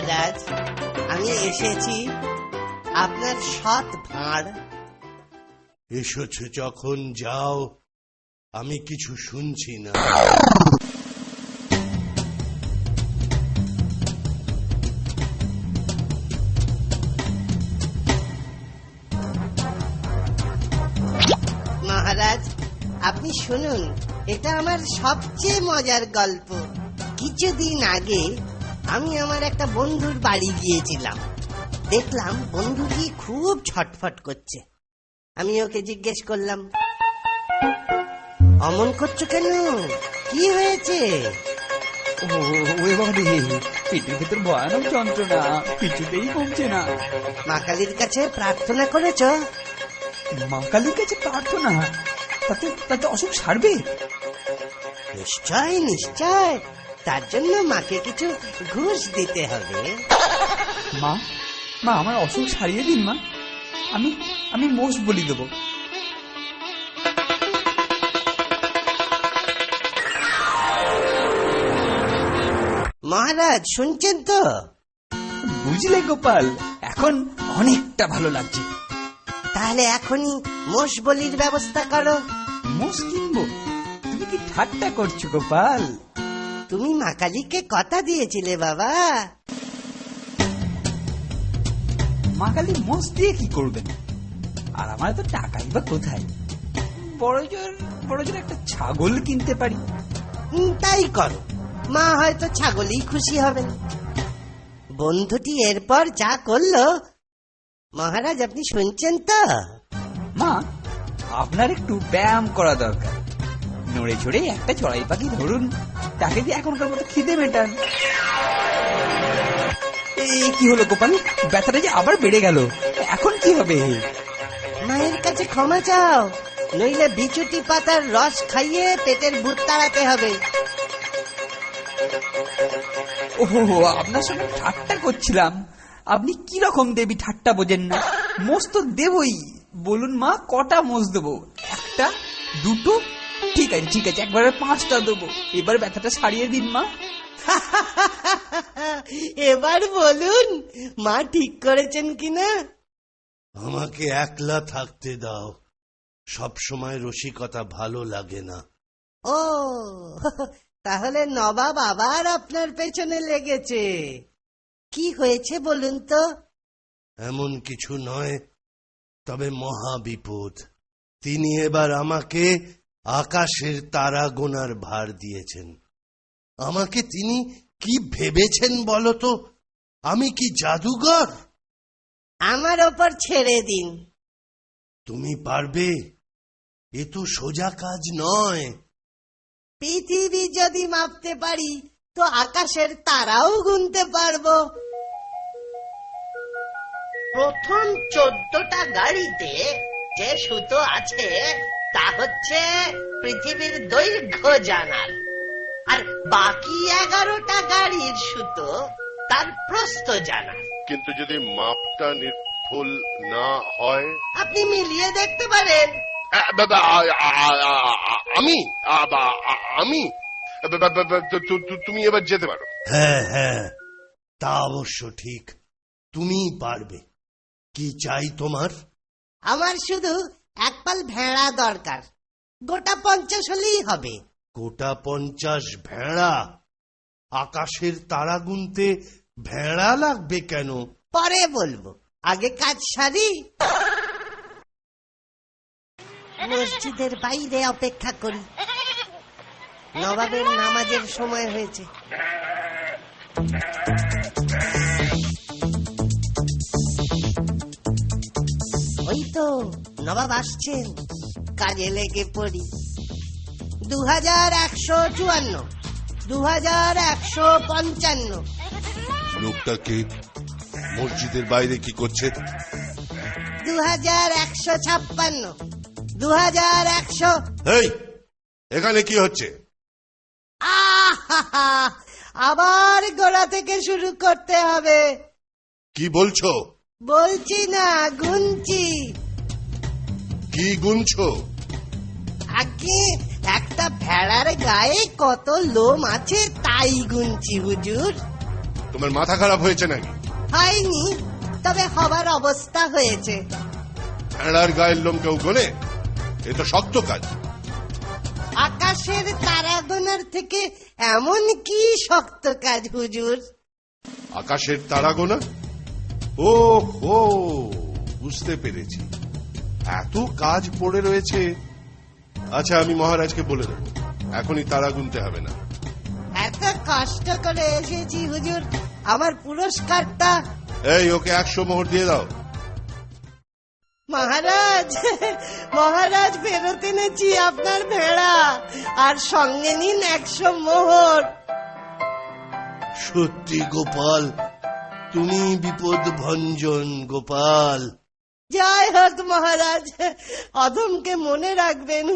মহারাজ, আমি এসেছি আপনার সৎ ভাঁড়। এসেছ যখন যাও, আমি কিছু শুনছি না। মহারাজ, আপনি শুনুন, এটা আমার সবচেয়ে মজার গল্প। কিছুদিন আগে আমি আমার একটা বন্ধুর বাড়ি গিয়েছিলাম। দেখলাম বন্ধুটি খুব ছটফট করছে। আমি ওকে জিজ্ঞেস করলাম, অমন করছো কেন, কি হয়েছে? পেটের ভেতর ভয়ানক যন্ত্রণা, কিছুতেই কমছে না। মা কালীর কাছে প্রার্থনা করেছো? মা কালীর কাছে প্রার্থনা? তাতে অসুখ সারবে? নিশ্চয় নিশ্চয়, তার জন্য মাকে কিছু ঘুষ দিতে হবে। মা আমার অসুখ সারিয়ে দিন মা। আমি মোষ বলি দেবো। মহারাজ শুনছেন তো? বুঝলে গোপাল, এখন অনেকটা ভালো লাগছে। তাহলে এখনই মোষ বলির ব্যবস্থা করো। মোষ কিনবো? তুমি কি ঠাট্টা করছো গোপাল? তুমি মা কালীকে কথা দিয়েছিলে বাবা। মা কালী মোষ দিয়ে কি করবেন? আর আমার তো টাকাই বা কোথায়? বড়জোর একটা ছাগল কিনতে পারি। তাই করো, মা হয়তো ছাগলই খুশি হবেন। বন্ধুটি এরপর যা করলো, মহারাজ আপনি শুনছেন তো? মা, আপনার একটু ব্যায়াম করা দরকার। নড়ে চড়ে একটা চড়াই পাখি ধরুন, তাকে দিয়ে এখনকার মতো খিদে মেটান। কি হলো গোপাল, ব্যথাটা যে আবার বেড়ে গেল, এখন কি হবে? মায়ের কাছে ক্ষমা চাও, নইলে বিচুটি পাতার রস খাইয়ে পেটের ভূত তাড়াতে হবে। ওহো, আপনার সঙ্গে ঠাট্টা করছিলাম। আপনি কি রকম দেবী, ঠাট্টা বোঝেন না? মোষ তো দেবই। বলুন মা, কটা মোষ দেবো? একটা, দুটো? ঠিক আছে, একবারে 5টা দেবো। এবার ব্যথাটা সারিয়ে দিন মা। এবার বলুন মা ঠিক করেছেন কিনা। আমাকে একলা থাকতে দাও, সব সময় রসিকতা ভালো লাগে না। ও, তাহলে নবাব আবার আপনার পেছনে লেগেছে। কি হয়েছে বলুন তো? এমন কিছু নয়, তবে মহা বিপদ। তিনি এবার আমাকে আকাশের তারা গোনার ভার দিয়েছেন। আমাকে তিনি কি ভেবেছেন বলতো? আমি কি জাদুঘর? আমার ওপর ছেড়ে দিন। তুমি পারবে? এ তো সোজা কাজ নয়। পৃথিবী যদি মাপতে পারি, তো আকাশের তারাও গুনতে পারবো। প্রথম 14টা গাড়িতে যে সুতো আছে তা হচ্ছে পৃথিবীর দৈর্ঘ্য জানার, আর বাকি 11টা গাড়ির সুতো তার প্রস্থ জানার। কিন্তু যদি মাপটা নির্ভুল না হয়? আপনি মিলিয়ে দেখতে পারেন। আমি তুমি এবার যেতে পারো। হ্যাঁ, তা অবশ্য ঠিক, তুমিই পারবে। কি চাই তোমার? আমার শুধু এক পাল ভেড়া দরকার, গোটা 50 হলেই হবে। গোটা 50 ভেড়া? আকাশের তারা গুনতে ভেড়া লাগবে কেন? পরে বলবো, আগে কাজ সারি। মসজিদের বাইরে অপেক্ষা করি, নবাবের নামাজের সময় হয়েছে। ওই তো নবাব আসছেন, কাজে লেগে পড়ি। 2154, 2155। লোকটাকে মসজিদের বাইরে কি করছে? 2156, 2100। এই, এখানে কি হচ্ছে? আবার গোড়া থেকে শুরু করতে হবে। কি বলছো? বলছি না, গুনছি। কি গুনছো? আগে একটা ভেড়ার গায়ে কত লোম আছে তাই গুনছি হুজুর। তোমার মাথা খারাপ হয়েছে নাকি? হয়নি, তবে হবার অবস্থা হয়েছে। ভেড়ার গায়ের লোম কেউ গোনে? এ তো শক্ত কাজ। আকাশের তারা গোনার থেকে এমন কি শক্ত কাজ হুজুর? আকাশের তারা গোনা? ও হো, বুঝতে পেরেছি, এত কাজ পড়ে রয়েছে। আচ্ছা, আমি মহারাজকে বলে দেবো, এখনই তারা গুনতে হবে না। এত কষ্ট করে এসেছি হুজুর, আমার পুরস্কারটা। এই, ওকে 100 মোহর দিয়ে দাও। মহারাজ, মহারাজ ফেরত এনেছি আপনার ভেড়া, আর সঙ্গে নিন 100 মোহর। সত্যি গোপাল, তুমি বিপদ ভঞ্জন গোপাল। জয় হোক মহারাজ, অধমকে মনে রাখবেন।